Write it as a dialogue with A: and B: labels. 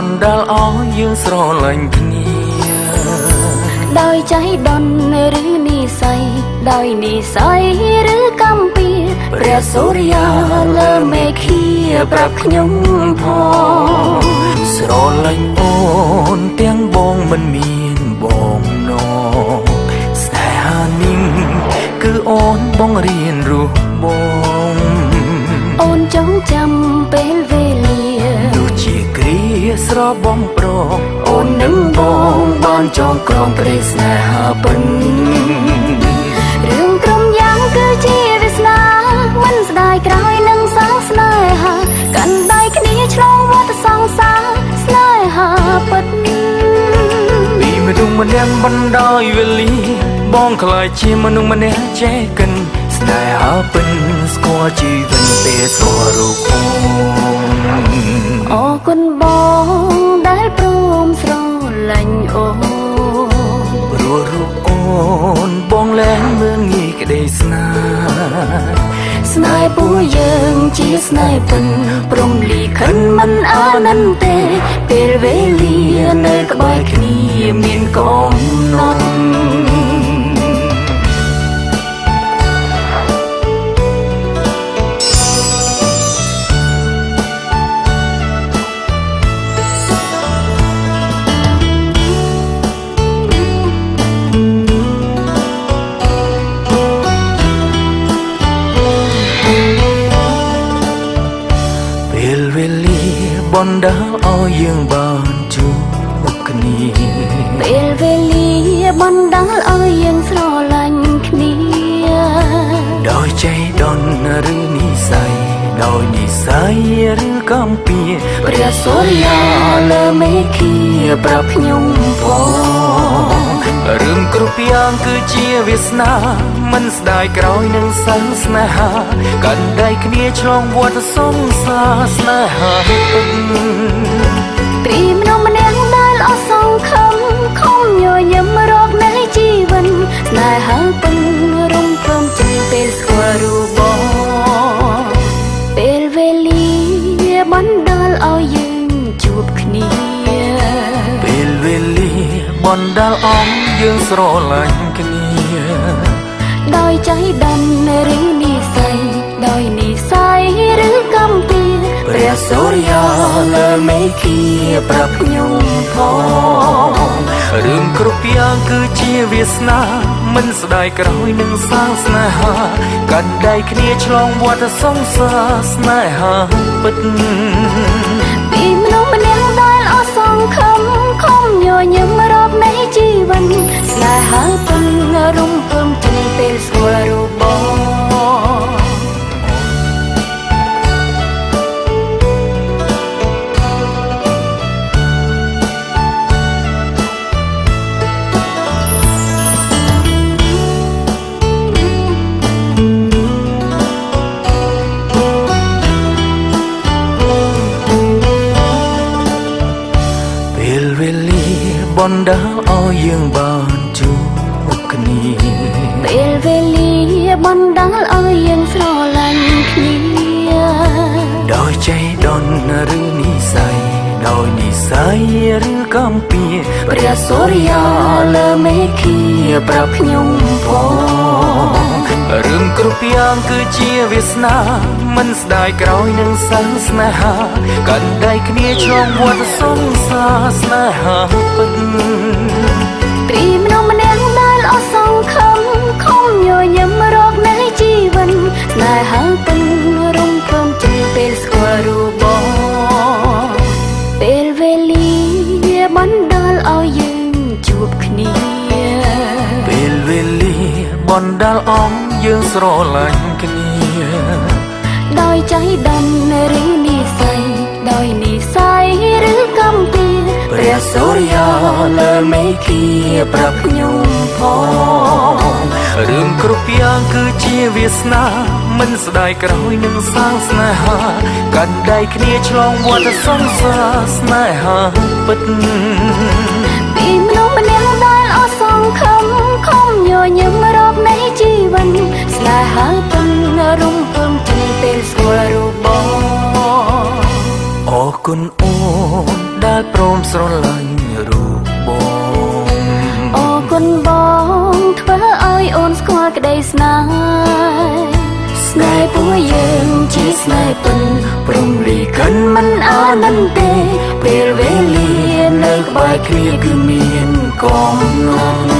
A: นดาลอ้อยยังสรลังគ្នា
B: ដោយใจដន់ឬនិស័យដោយនិស័យឬកម្ពីព្រះសូរិយាលើមេឃាប្រាប់ខ្ញុំផង
A: ស្រលាញ់អូនទាំងបងមិនមានបងនងស្នេហានេះគឺអូនបងរៀនរស់បង
B: អូនចងចាំពេលវេលា
A: ទោះជាគ្រាស្របងប្រអូននឹងបងបានចងក្រងក្តីស្នេហាពិន
B: រឿងក្រុមយ៉ាងគឺជាវាសនាមិនស្ដាយក្រោយនឹងសាងស្នេហាកាន់ដៃគ្នាឆ្លងវដ្តសង្សារស្នេហាពិត
A: ពីមនុស្សម្នាក់បណ្ដោយវេលាបងខ្លាចជាមនុស្សម្នាក់ចេះកិនស្នេហាពិនស្គាល់ជីវិតពេលស្គាល់រូបអូន
B: អរគុណបងដែលព្រមស្រឡាញ់អូន
A: ព្រោះរូបអូនបងលែងមើលងាយក្តីស្នេហ៍
B: ស្នេហ៍ពួកយើងជាស្នេហ៍ពិនព្រមលីខិនមិនអានន្ទទេពេលវេលានៅក្បែរគ្នាមានកំណត់
A: បណ្ដាលឲ្យយើងបានជួបគ្នា
B: ពេលវេលាបណ្ដាលឲ្យយើងស្រឡាញ់គ្នា
A: ដោយใจដន់ឬនិស័យដោយនិស័យឬកំពី
B: ព្រះសូរិយាលើមេឃាប្រាប់ខ្ញុំផង
A: រឿងគ្រប់យ៉ាងគឺជាវាសនាមិនស្ដាយក្រោយនឹងសាងស្នេហាកាន់ដៃគ្នាឆ្លងវដ្តសង្សារស្នេហាពិត
B: ព្រីមនុស្សម្នាក់ដែលអស់សង្ឃឹមខំញញឹមរកនៃជីវិតស្នេហាពិនរំភើបចេញពេលស្គាល់រូបបងពេលវេលាបណ្ដាលឲ្យយើងជួបគ្នា
A: ពេលវេលាបណ្ដាលឲ្យយើងស្រឡាញ់គ្នា
B: ដោយใจដន់ឬនិស័យដោយនិស័យឬកម្ពី
A: ព្រះសូរិយាលើមេឃាប្រាប់ខ្ញុំផងរឿងគ្រប់យ៉ាងគឺជាវាសនាមិនស្ដាយក្រោយនឹងសាងស្នេហាកាន់ដៃគ្នាឆ្លងវដ្តសង្សារស្នេហាពិត
B: ពីមនុស្សម្នាក់ដែលអស់សង្ឃឹមខំញញឹមរកនៃជីវិតស្នេហាពិនរំភើបចេញពេលស្គាល់រូបបង
A: បណ្ដាលឲ្យយើងបានជួបគ្នា
B: ពេលវេលាបណ្ដាលឲ្យយើងស្រឡាញ់គ្នា
A: ដោយใจដន់ឬនិស័យដោយនិស័យឬកំពី
B: ព្រះសូរិយាលើមេឃាប្រាប់ខ្ញុំផង
A: រឿងគ្រប់យ៉ាងគឺជាវាសនាមិនស្ដាយក្រោយនឹងសាងស្នេហាកាន់ដៃគ្នាឆ្លងវដ្តសង្សារស្នេហាពិត
B: ព្រីមនុស្សម្នាក់ដែលអស់សង្ឃឹមខំញញឹមរកនៃជីវិតស្នេហាពិនរំភើបចេញពេលស្គាល់រូបបងពេលវេលាបណ្ដាលឲ្យយើងជួបគ្នា
A: ពេលវេលាបណ្ដាលឲ្យយើងស្រឡាញ់គ្នា
B: ដោយใจដន់ឬនិស័យដោយនិស័យឬកម្ពី
A: ព្រះសូរិយាលើមេឃាប្រាប់ខ្ញុំផងរឿងគ្រប់យ៉ាងគឺជាវាសនាមិនស្ដាយក្រោយនឹងសាងស្នេហាកាន់ដៃគ្នាឆ្លងវដ្តសង្សារស្នេហាពិត
B: ពីមនុស្សម្នាក់ដែលអស់សង្ឃឹមខំញញឹមរកនៃជីវិតស្នេហាពិនរំភើបចេញពេលស្គាល់រូបបង
A: អរគុណអូនដែល ដែលព្រមស្រឡាញ់រូបបង
B: អរគុណបងធ្វើឲ្យអូនស្គាល់ក្តីស្នេហ៍ស្នេហ៍ពួកយើងជាស្នេហ៍ពិនព្រមលីកិនមិនអានន្ទេពេលវេលានៅក្បែរគ្នាគឺមានកំណត់